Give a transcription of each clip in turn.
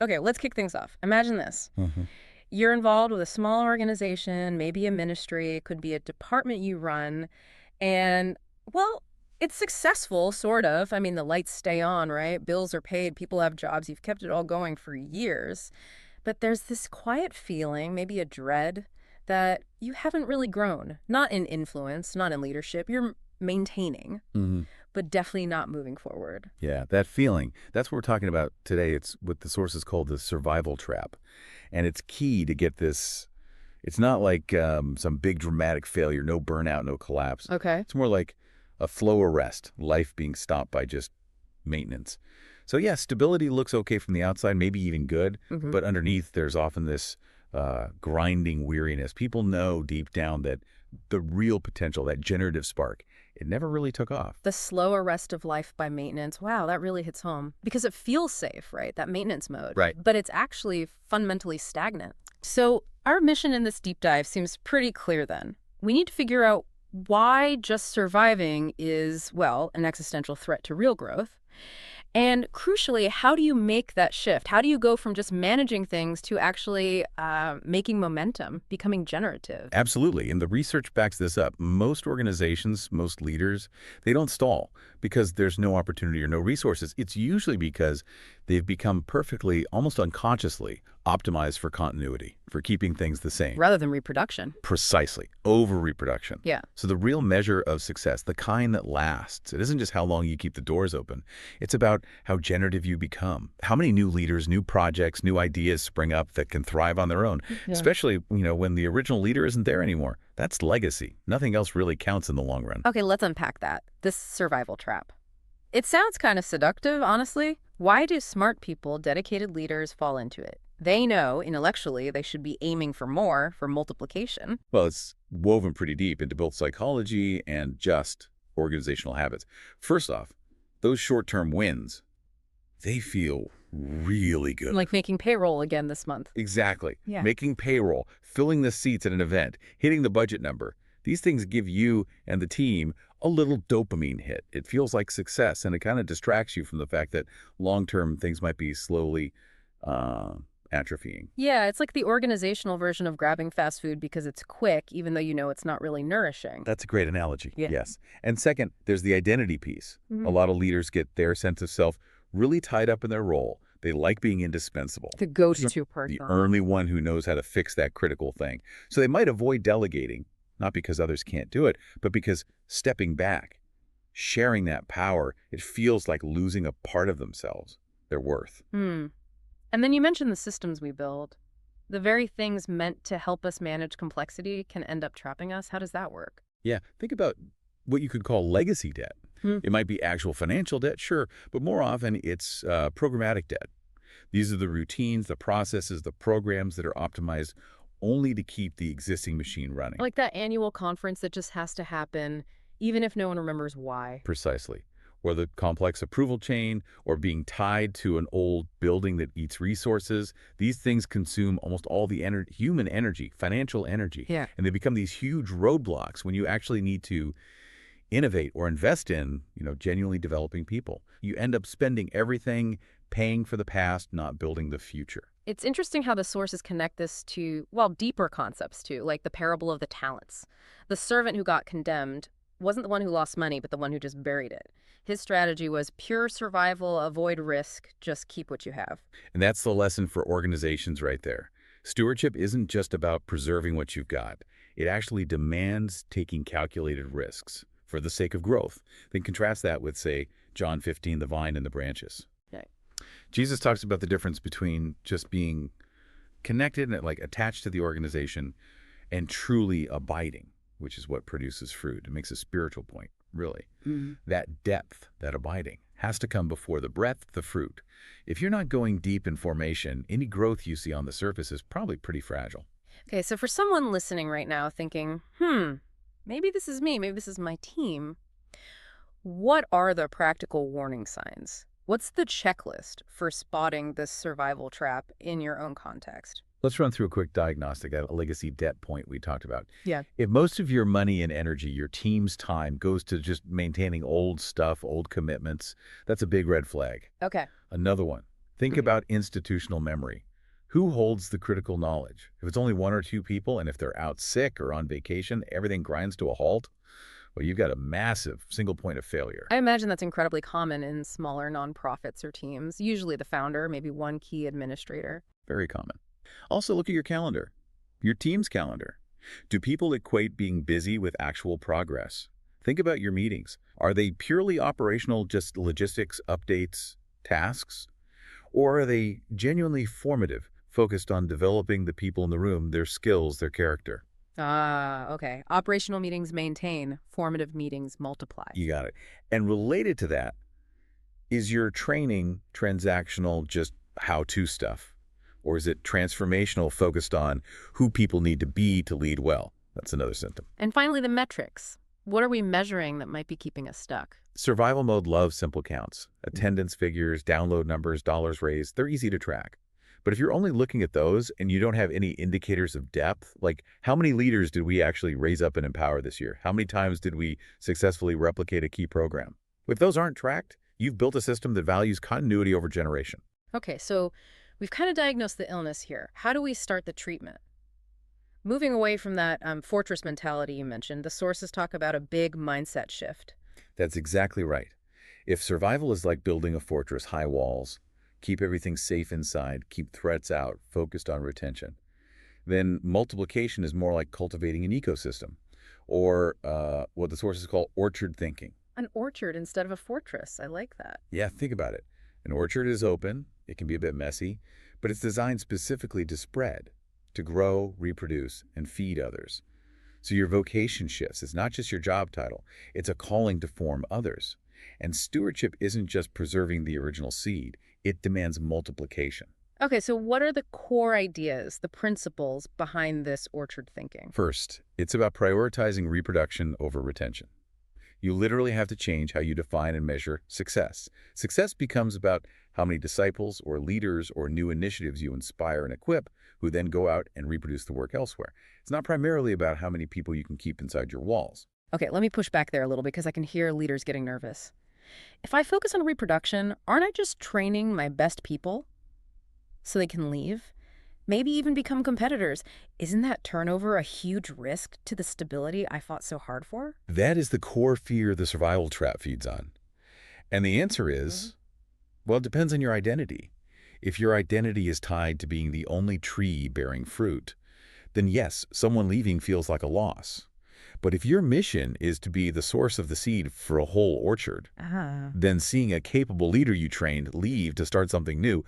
Okay, let's kick things off. Imagine this. You're involved with a small organization, maybe a ministry, it could be a department you run, and, well, it's successful, sort of. I mean, the lights stay on, right? Bills are paid, people have jobs, you've kept it all going for years. But there's this quiet feeling, maybe a dread, that you haven't really grown. Not in influence, not in leadership. You're maintaining, but definitely not moving forward. Yeah, that feeling. That's what we're talking about today. It's what the source is called the survival trap. And it's key to get this. It's not like some big dramatic failure, no burnout, no collapse. Okay. It's more like a flow arrest, life being stopped by just maintenance. So yeah, stability looks okay from the outside, maybe even good, but underneath there's often this grinding weariness. People know deep down that the real potential, that generative spark, it never really took off. The slow arrest of life by maintenance. Wow, that really hits home. Because it feels safe, right? That maintenance mode. Right. But it's actually fundamentally stagnant. So our mission in this deep dive seems pretty clear then. We need to figure out why just surviving is, well, an existential threat to real growth. And crucially, how do you make that shift? How do you go from just managing things to actually making momentum, becoming generative? Absolutely. And the research backs this up. Most organizations, most leaders, they don't stall because there's no opportunity or no resources. It's usually because they've become perfectly, almost unconsciously, optimized for continuity, for keeping things the same. Rather than reproduction. Precisely. Over-reproduction. Yeah. So the real measure of success, the kind that lasts, it isn't just how long you keep the doors open. It's about how generative you become. How many new leaders, new projects, new ideas spring up that can thrive on their own, especially, when the original leader isn't there anymore. That's legacy. Nothing else really counts in the long run. Okay, let's unpack that. This survival trap. It sounds kind of seductive, honestly. Why do smart people, dedicated leaders, fall into it? They know, intellectually, they should be aiming for more, for multiplication. Well, it's woven pretty deep into both psychology and just organizational habits. First off, those short-term wins, they feel really good. Like making payroll again this month. Exactly. Yeah. Making payroll, filling the seats at an event, hitting the budget number. These things give you and the team a little dopamine hit. It feels like success, and it kind of distracts you from the fact that long-term things might be slowly atrophying. Yeah, it's like the organizational version of grabbing fast food because it's quick, even though you know it's not really nourishing. That's a great analogy. Yeah. Yes. And second, there's the identity piece. A lot of leaders get their sense of self really tied up in their role. They like being indispensable. The go-to person. The only one who knows how to fix that critical thing. So they might avoid delegating, not because others can't do it, but because stepping back, sharing that power, it feels like losing a part of themselves, their worth. And then you mentioned the systems we build. The very things meant to help us manage complexity can end up trapping us. How does that work? Yeah, think about what you could call legacy debt. It might be actual financial debt, sure, but more often it's programmatic debt. These are the routines, the processes, the programs that are optimized only to keep the existing machine running. Like that annual conference that just has to happen, even if no one remembers why. Precisely. Or the complex approval chain, or being tied to an old building that eats resources. These things consume almost all the human energy, financial energy. Yeah. And they become these huge roadblocks when you actually need to innovate or invest in, genuinely developing people. You end up spending everything, paying for the past, not building the future. It's interesting how the sources connect this to, well, deeper concepts too, like the parable of the talents. The servant who got condemned wasn't the one who lost money, but the one who just buried it. His strategy was pure survival, avoid risk, just keep what you have. And that's the lesson for organizations right there. Stewardship isn't just about preserving what you've got. It actually demands taking calculated risks for the sake of growth. Then contrast that with, say, John 15, the vine and the branches. Right. Jesus talks about the difference between just being connected and attached to the organization and truly abiding, which is what produces fruit. It makes a spiritual point, really. That depth, that abiding, has to come before the breadth, the fruit. If you're not going deep in formation, any growth you see on the surface is probably pretty fragile. Okay, so for someone listening right now thinking, maybe this is me, maybe this is my team, what are the practical warning signs? What's the checklist for spotting this survival trap in your own context? Let's run through a quick diagnostic, that legacy debt point we talked about. Yeah. If most of your money and energy, your team's time, goes to just maintaining old stuff, old commitments, that's a big red flag. Okay. Another one, Think about institutional memory. Who holds the critical knowledge? If it's only one or two people, and if they're out sick or on vacation, everything grinds to a halt, well, you've got a massive single point of failure. I imagine that's incredibly common in smaller nonprofits or teams, usually the founder, maybe one key administrator. Very common. Also, look at your calendar, your team's calendar. Do people equate being busy with actual progress? Think about your meetings. Are they purely operational, just logistics, updates, tasks? Or are they genuinely formative, focused on developing the people in the room, their skills, their character? Ah, okay. Operational meetings maintain, formative meetings multiply. You got it. And related to that, is your training transactional, just how-to stuff? Or is it transformational, focused on who people need to be to lead well? That's another symptom. And finally, the metrics. What are we measuring that might be keeping us stuck? Survival mode loves simple counts. Attendance figures, download numbers, dollars raised, they're easy to track. But if you're only looking at those and you don't have any indicators of depth, like how many leaders did we actually raise up and empower this year? How many times did we successfully replicate a key program? If those aren't tracked, you've built a system that values continuity over generation. Okay, so we've kind of diagnosed the illness here. How do we start the treatment? Moving away from that fortress mentality you mentioned, the sources talk about a big mindset shift. That's exactly right. If survival is like building a fortress, high walls, keep everything safe inside, keep threats out, focused on retention, then multiplication is more like cultivating an ecosystem, or what the sources call orchard thinking. An orchard instead of a fortress. I like that. Yeah, think about it. An orchard is open, it can be a bit messy, but it's designed specifically to spread, to grow, reproduce, and feed others. So your vocation shifts. It's not just your job title. It's a calling to form others. And stewardship isn't just preserving the original seed. It demands multiplication. Okay, so what are the core ideas, the principles behind this orchard thinking? First, it's about prioritizing reproduction over retention. You literally have to change how you define and measure success. Success becomes about how many disciples or leaders or new initiatives you inspire and equip, who then go out and reproduce the work elsewhere. It's not primarily about how many people you can keep inside your walls. Okay, let me push back there a little because I can hear leaders getting nervous. If I focus on reproduction, aren't I just training my best people so they can leave? Maybe even become competitors. Isn't that turnover a huge risk to the stability I fought so hard for? That is the core fear the survival trap feeds on. And the answer is, well, it depends on your identity. If your identity is tied to being the only tree bearing fruit, then yes, someone leaving feels like a loss. But if your mission is to be the source of the seed for a whole orchard, then seeing a capable leader you trained leave to start something new,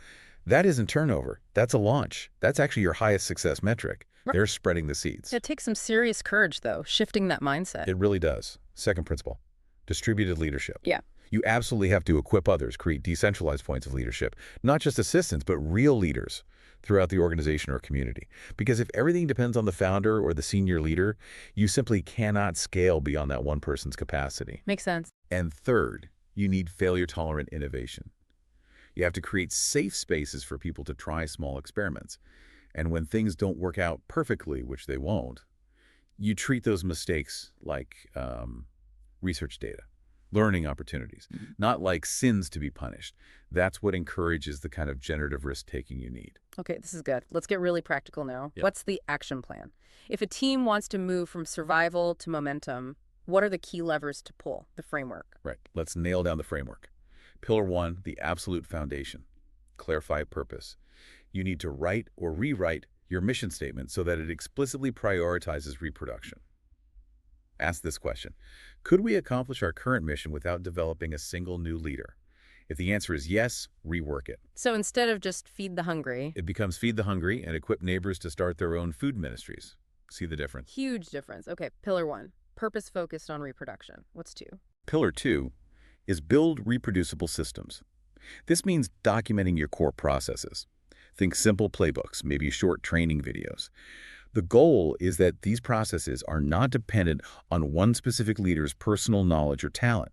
that isn't turnover. That's a launch. That's actually your highest success metric. They're spreading the seeds. It takes some serious courage, though, shifting that mindset. It really does. Second principle, distributed leadership. Yeah. You absolutely have to equip others, create decentralized points of leadership, not just assistants, but real leaders throughout the organization or community. Because if everything depends on the founder or the senior leader, you simply cannot scale beyond that one person's capacity. Makes sense. And third, you need failure-tolerant innovation. You have to create safe spaces for people to try small experiments. And when things don't work out perfectly, which they won't, you treat those mistakes like research data, learning opportunities, not like sins to be punished. That's what encourages the kind of generative risk-taking you need. Okay, this is good. Let's get really practical now. Yep. What's the action plan? If a team wants to move from survival to momentum, what are the key levers to pull, the framework? Right. Let's nail down the framework. Pillar 1, the absolute foundation. Clarify purpose. You need to write or rewrite your mission statement so that it explicitly prioritizes reproduction. Ask this question: could we accomplish our current mission without developing a single new leader? If the answer is yes, rework it. So instead of just feed the hungry, It becomes feed the hungry and equip neighbors to start their own food ministries. See the difference? huge difference. Okay, pillar 1, purpose focused on reproduction. What's 2? Pillar 2 is build reproducible systems. This means documenting your core processes. Think simple playbooks, maybe short training videos. The goal is that these processes are not dependent on one specific leader's personal knowledge or talent.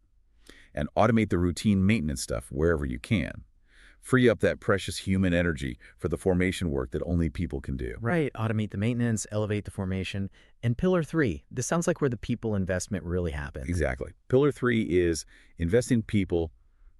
And automate the routine maintenance stuff wherever you can. Free up that precious human energy for the formation work that only people can do. Right, automate the maintenance, elevate the formation. And pillar 3, this sounds like where the people investment really happens. Exactly. Pillar 3 is invest in people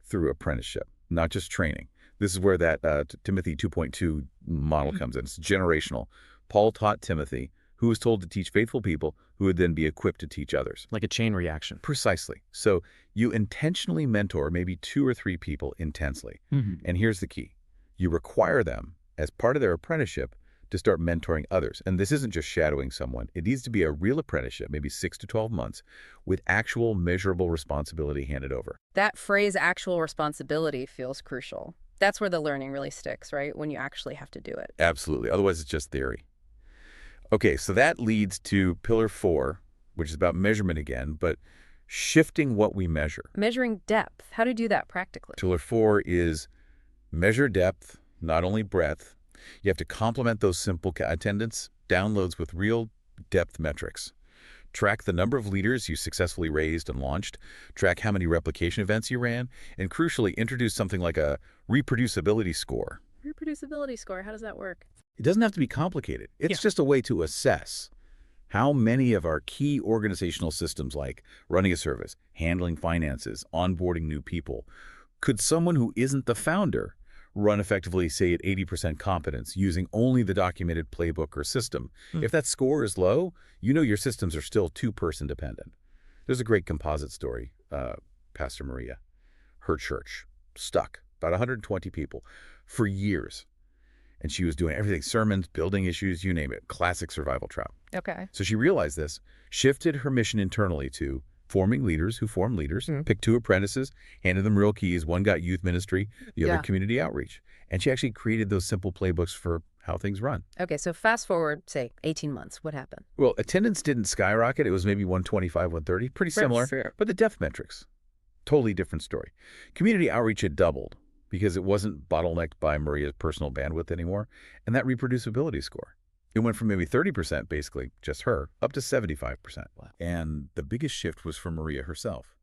through apprenticeship, not just training. This is where that Timothy 2.2 model comes in. It's generational. Paul taught Timothy, who was told to teach faithful people who would then be equipped to teach others. Like a chain reaction. Precisely. So you intentionally mentor maybe 2 or 3 people intensely. And here's the key. You require them, as part of their apprenticeship, to start mentoring others. And this isn't just shadowing someone. It needs to be a real apprenticeship, maybe 6 to 12 months, with actual measurable responsibility handed over. That phrase, actual responsibility, feels crucial. That's where the learning really sticks, right? When you actually have to do it. Absolutely. Otherwise, it's just theory. Okay, so that leads to pillar 4, which is about measurement again, but shifting what we measure. Measuring depth. How to do that practically? Pillar 4 is measure depth, not only breadth. You have to complement those simple attendance downloads with real depth metrics. Track the number of leaders you successfully raised and launched. Track how many replication events you ran. And crucially, introduce something like a reproducibility score. Reproducibility score, how does that work? It doesn't have to be complicated. It's just a way to assess how many of our key organizational systems like running a service, handling finances, onboarding new people, could someone who isn't the founder run effectively, say, at 80% competence using only the documented playbook or system. If that score is low, you know your systems are still 2-person dependent. There's a great composite story. Pastor Maria, her church, stuck, about 120 people for years. And she was doing everything, sermons, building issues, you name it, classic survival trap. Okay. So she realized this, shifted her mission internally to forming leaders who form leaders, picked 2 apprentices, handed them real keys. One got youth ministry, the other community outreach. And she actually created those simple playbooks for how things run. Okay, so fast forward, say, 18 months. What happened? Well, attendance didn't skyrocket. It was maybe 125, 130, pretty similar. Fair. But the depth metrics, totally different story. Community outreach had doubled because it wasn't bottlenecked by Maria's personal bandwidth anymore. And that reproducibility score, it went from maybe 30%, basically just her, up to 75%. Wow. And the biggest shift was for Maria herself.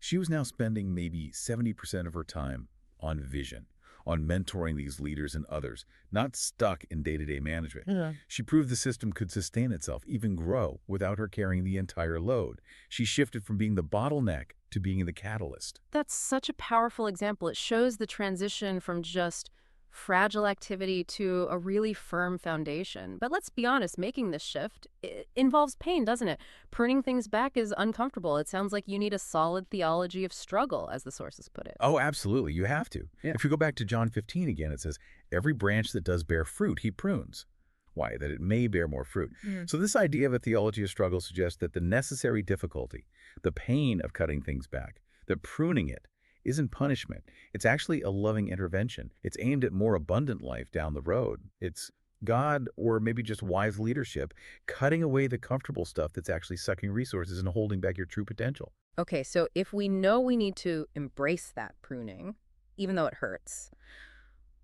She was now spending maybe 70% of her time on vision, on mentoring these leaders and others, not stuck in day-to-day management. She proved the system could sustain itself, even grow, without her carrying the entire load. She shifted from being the bottleneck to being the catalyst. That's such a powerful example. It shows the transition from just fragile activity to a really firm foundation. But let's be honest, making this shift involves pain, doesn't it? Pruning things back is uncomfortable. It sounds like you need a solid theology of struggle, as the sources put it. Oh, absolutely. You have to. Yeah. If you go back to John 15 again, it says, every branch that does bear fruit, he prunes. Why? That it may bear more fruit. So this idea of a theology of struggle suggests that the necessary difficulty, the pain of cutting things back, that pruning it, isn't punishment. It's actually a loving intervention. It's aimed at more abundant life down the road. It's God, or maybe just wise leadership, cutting away the comfortable stuff that's actually sucking resources and holding back your true potential. Okay, so if we know we need to embrace that pruning, even though it hurts,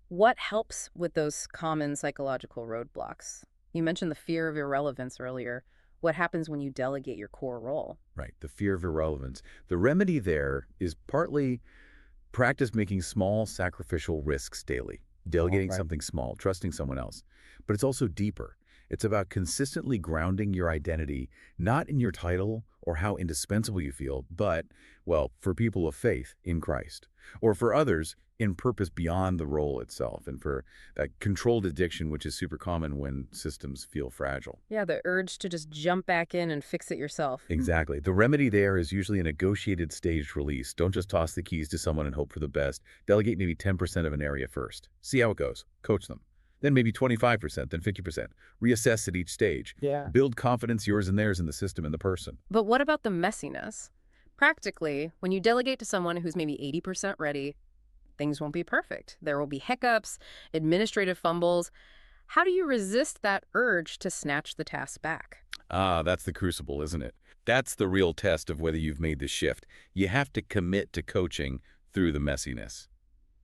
what helps with those common psychological roadblocks? You mentioned the fear of irrelevance earlier. What happens when you delegate your core role? Right, the fear of irrelevance. The remedy there is partly practice making small sacrificial risks daily, delegating something small, trusting someone else. But it's also deeper. It's about consistently grounding your identity, not in your title or how indispensable you feel, but, well, for people of faith, in Christ. Or for others, in purpose beyond the role itself, and for that controlled addiction, which is super common when systems feel fragile. Yeah, the urge to just jump back in and fix it yourself. Exactly. The remedy there is usually a negotiated staged release. Don't just toss the keys to someone and hope for the best. Delegate maybe 10% of an area first. See how it goes. Coach them. Then maybe 25%, then 50%. Reassess at each stage. Yeah. Build confidence, yours and theirs, in the system and the person. But what about the messiness? Practically, when you delegate to someone who's maybe 80% ready, things won't be perfect. There will be hiccups, administrative fumbles. How do you resist that urge to snatch the task back? Ah, that's the crucible, isn't it? That's the real test of whether you've made the shift. You have to commit to coaching through the messiness.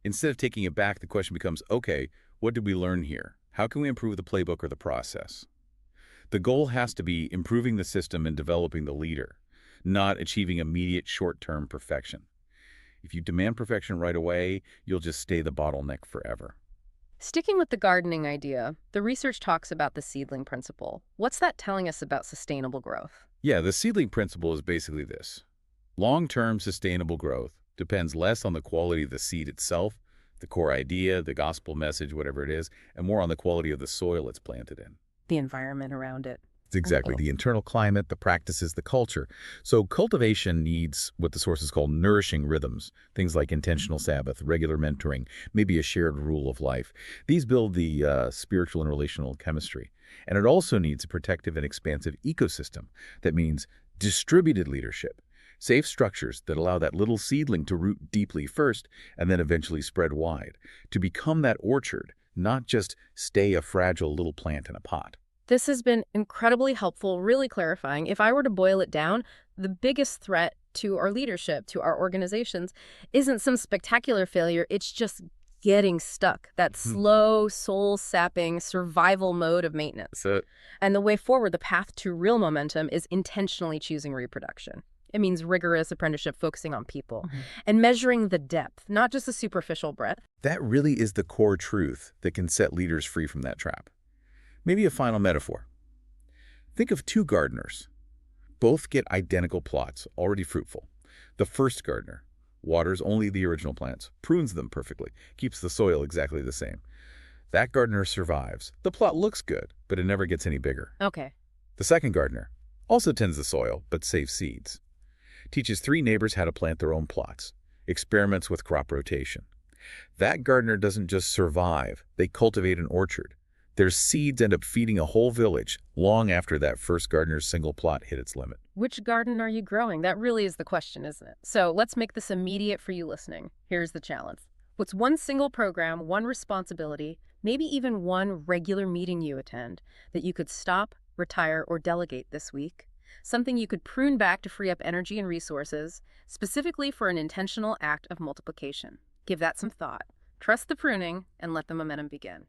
Instead of taking it back, the question becomes, okay, what did we learn here? How can we improve the playbook or the process? The goal has to be improving the system and developing the leader, not achieving immediate short-term perfection. If you demand perfection right away, you'll just stay the bottleneck forever. Sticking with the gardening idea, the research talks about the seedling principle. What's that telling us about sustainable growth? Yeah, the seedling principle is basically this. Long-term sustainable growth depends less on the quality of the seed itself the core idea, the gospel message, whatever it is, and more on the quality of the soil it's planted in. The environment around it. It's exactly Okay. the internal climate, the practices, the culture. So cultivation needs what the sources call nourishing rhythms, things like intentional Sabbath, regular mentoring, maybe a shared rule of life. These build the spiritual and relational chemistry. And it also needs a protective and expansive ecosystem. That means distributed leadership, safe structures that allow that little seedling to root deeply first and then eventually spread wide, to become that orchard, not just stay a fragile little plant in a pot. This has been incredibly helpful, really clarifying. If I were to boil it down, the biggest threat to our leadership, to our organizations, isn't some spectacular failure. It's just getting stuck, that slow, soul-sapping survival mode of maintenance. So And the way forward, the path to real momentum, is intentionally choosing reproduction. It means rigorous apprenticeship focusing on people and measuring the depth, not just the superficial breadth. that really is the core truth that can set leaders free from that trap. Maybe a final metaphor. Think of two gardeners. Both get identical plots, already fruitful. The first gardener waters only the original plants, prunes them perfectly, keeps the soil exactly the same. That gardener survives. The plot looks good, but it never gets any bigger. Okay. The second gardener also tends the soil, but saves seeds. Teaches three neighbors how to plant their own plots. Experiments with crop rotation. That gardener doesn't just survive, they cultivate an orchard. Their seeds end up feeding a whole village long after that first gardener's single plot hit its limit. Which garden are you growing? That really is the question, isn't it? So let's make this immediate for you listening. Here's the challenge. What's one single program, one responsibility, maybe even one regular meeting you attend that you could stop, retire, or delegate this week? Something you could prune back to free up energy and resources, specifically for an intentional act of multiplication. Give that some thought. Trust the pruning and let the momentum begin.